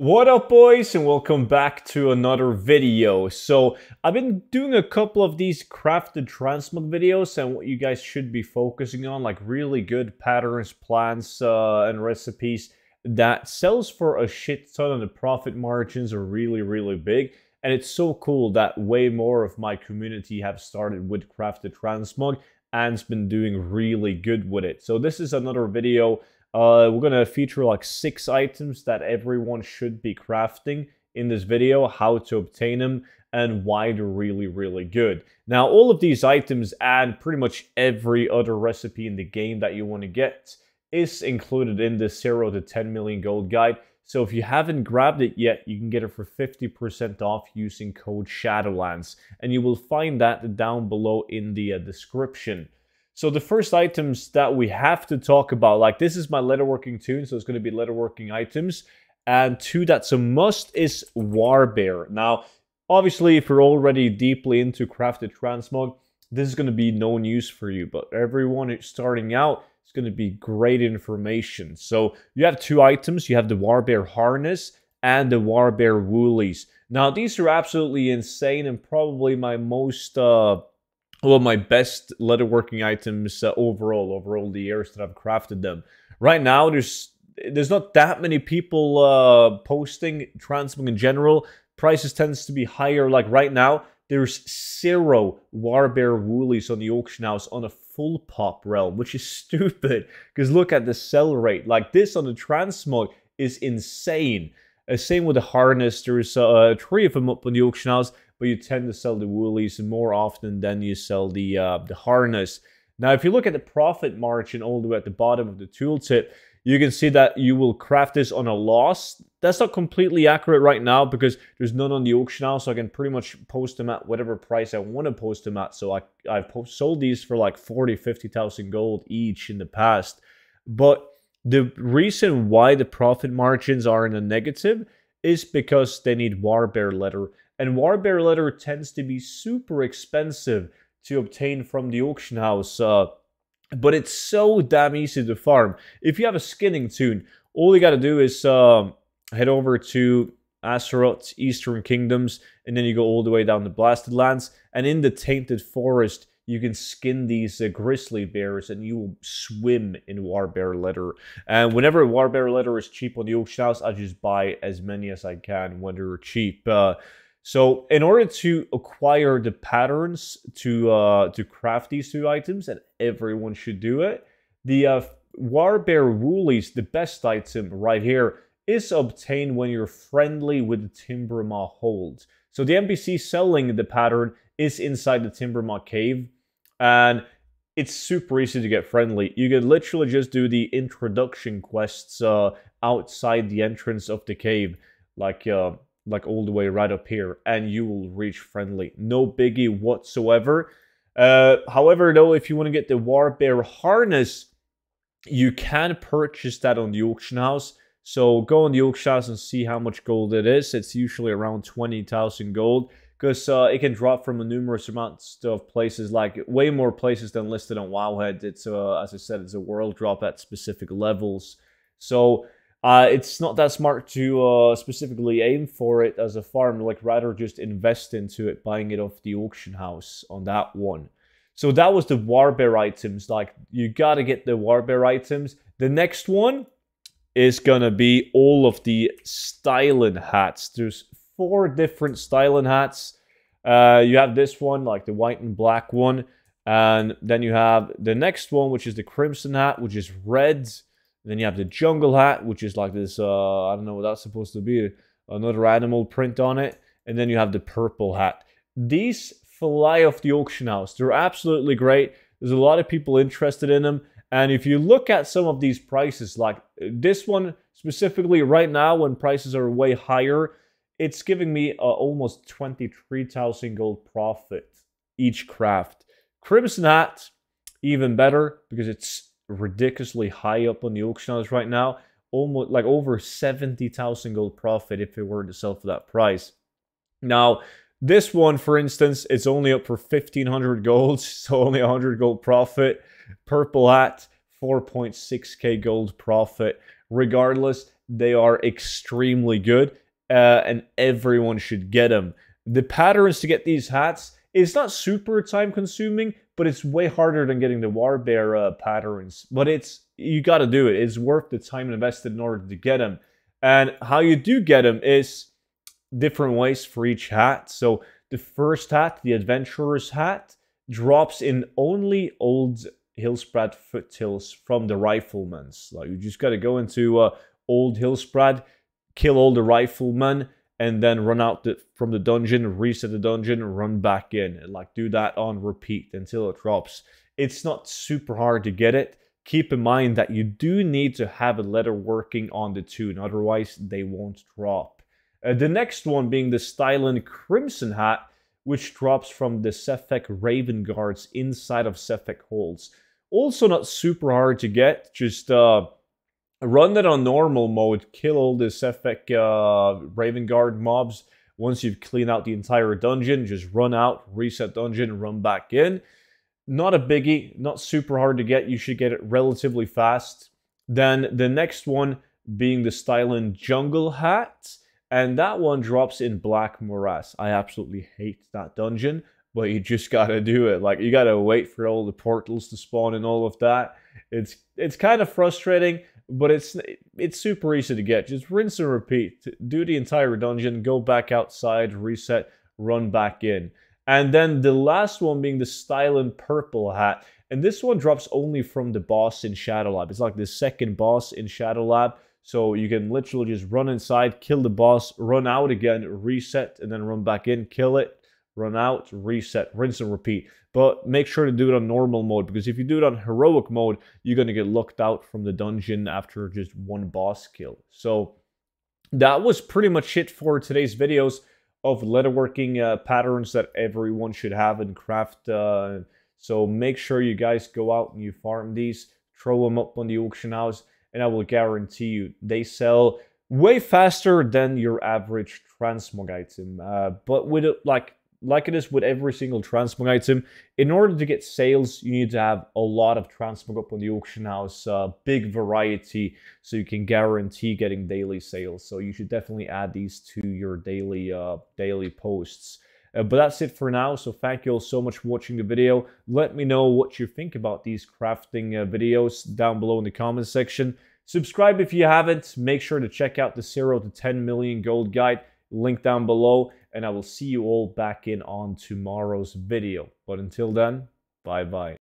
What up, boys, and welcome back to another video. So I've been doing a couple of these crafted transmog videos, and what you guys should be focusing on, like really good patterns, plans, and recipes that sells for a shit ton, and the profit margins are really big. And it's so cool that way more of my community have started with crafted transmog and's been doing really good with it. So this is another video. We're going to feature like 6 items that everyone should be crafting in this video, how to obtain them, and why they're really good. Now, all of these items and pretty much every other recipe in the game that you want to get is included in the 0 to 10 million gold guide. So if you haven't grabbed it yet, you can get it for 50% off using code shadowlands. And you will find that down below in the description. So the first items that we have to talk about, like this is my leatherworking toon, so it's going to be leatherworking items. And 2 that's a must is Warbear. Now, obviously, if you're already deeply into crafted transmog, this is going to be no news for you. But everyone who's starting out, it's going to be great information. So you have 2 items. You have the Warbear harness and the Warbear woolies. Now, these are absolutely insane and probably my most... my best leatherworking items overall the years that I've crafted them. Right now, there's not that many people posting transmog in general. Prices tends to be higher. Like right now, there's 0 Warbear woolies on the auction house on a full pop realm, which is stupid. Because look at the sell rate. Like this on the transmog is insane. Same with the harness. There's 3 of them up on the auction house, but you tend to sell the woolies more often than you sell the harness. Now, if you look at the profit margin all the way at the bottom of the tooltip, you can see that you will craft this on a loss. That's not completely accurate right now because there's none on the auction house, so I can pretty much post them at whatever price I want to post them at. So I've sold these for like 40,000-50,000 gold each in the past. But the reason why the profit margins are in a negative is because they need Warbear leather. And Warbear leather tends to be super expensive to obtain from the auction house. But it's so damn easy to farm. If you have a skinning toon, all you gotta do is head over to Azeroth, Eastern Kingdoms, and then you go all the way down to Blasted Lands. And in the Tainted Forest, you can skin these grizzly bears and you will swim in Warbear leather. And whenever Warbear leather is cheap on the auction house, I just buy as many as I can when they're cheap. So in order to acquire the patterns to craft these 2 items, and everyone should do it, the Warbear woolies, the best item right here, is obtained when you're friendly with the Timbermaw hold. So the NPC selling the pattern is inside the Timbermaw cave, and it's super easy to get friendly. You can literally just do the introduction quests outside the entrance of the cave, like all the way right up here, and you will reach friendly. No biggie whatsoever. However, though, if you want to get the Warbear harness, you can purchase that on the auction house. So go on the auction house and see how much gold it is. It's usually around 20,000 gold, because it can drop from a numerous amounts of places, like way more places than listed on Wowhead. It's as I said, it's a world drop at specific levels. So it's not that smart to specifically aim for it as a farm, like rather just invest into it, buying it off the auction house on that one. So that was the Warbear items. Like, you gotta get the Warbear items. The next one is gonna be all of the styling hats. There's 4 different styling hats. You have this one, like the white and black one. And then you have the next one, which is the crimson hat, which is red. Then you have the jungle hat, which is like this, I don't know what that's supposed to be, another animal print on it. And then you have the purple hat. These fly off the auction house. They're absolutely great. There's a lot of people interested in them. And if you look at some of these prices, like this one specifically right now when prices are way higher, it's giving me almost 23,000 gold profit each craft. Crimson hat, even better, because it's ridiculously high up on the auction house right now, almost like over 70,000 gold profit if it were to sell for that price. Now, this one, for instance, it's only up for 1,500 gold, so only 100 gold profit. Purple hat, 4.6k gold profit. Regardless, They are extremely good, and everyone should get them. The patterns to get these hats, it's not super time consuming, but it's way harder than getting the Warbear patterns. But you got to do it. It's worth the time invested in order to get them. And how you do get them is different ways for each hat. So the first hat, the Adventurer's hat, drops in only old Hillspread foothills from the Riflemen's. Like, you just got to go into old Hillspread, kill all the Riflemen, and then run out from the dungeon, reset the dungeon, run back in. And like, do that on repeat until it drops. It's not super hard to get it. Keep in mind that you do need to have a letter working on the tune, otherwise they won't drop. The next one being the Studen Crimson hat, which drops from the Sephek Raven Guards inside of Sephek Halls. Also not super hard to get, just run that on normal mode, kill all the Sephek Raven Guard mobs. Once you've cleaned out the entire dungeon, just run out, reset dungeon, run back in. Not a biggie, not super hard to get, you should get it relatively fast. Then the next one being the Studen Jungle hat. And that one drops in Black Morass. I absolutely hate that dungeon, but you just gotta do it. Like, you gotta wait for all the portals to spawn and all of that. It's kind of frustrating, but it's super easy to get. Just rinse and repeat. Do the entire dungeon, go back outside, reset, run back in. And then the last one being the Studen Purple hat. And this one drops only from the boss in Shadow Lab. It's like the second boss in Shadow Lab. So you can literally just run inside, kill the boss, run out again, reset, and then run back in, kill it, run out, reset, rinse and repeat. But make sure to do it on normal mode, because if you do it on heroic mode, you're going to get locked out from the dungeon after just one boss kill. So that was pretty much it for today's videos of leatherworking patterns that everyone should have in craft. So make sure you guys go out and you farm these, throw them up on the auction house, and I will guarantee you they sell way faster than your average transmog item. But with it, like it is with every single transmog item, in order to get sales, you need to have a lot of transmog up on the auction house, big variety, so you can guarantee getting daily sales. So you should definitely add these to your daily posts. But that's it for now, so thank you all so much for watching the video. Let me know what you think about these crafting videos down below in the comments section. Subscribe if you haven't. Make sure to check out the 0 to 10 million gold guide, link down below, and I will see you all back in on tomorrow's video. But until then, bye-bye.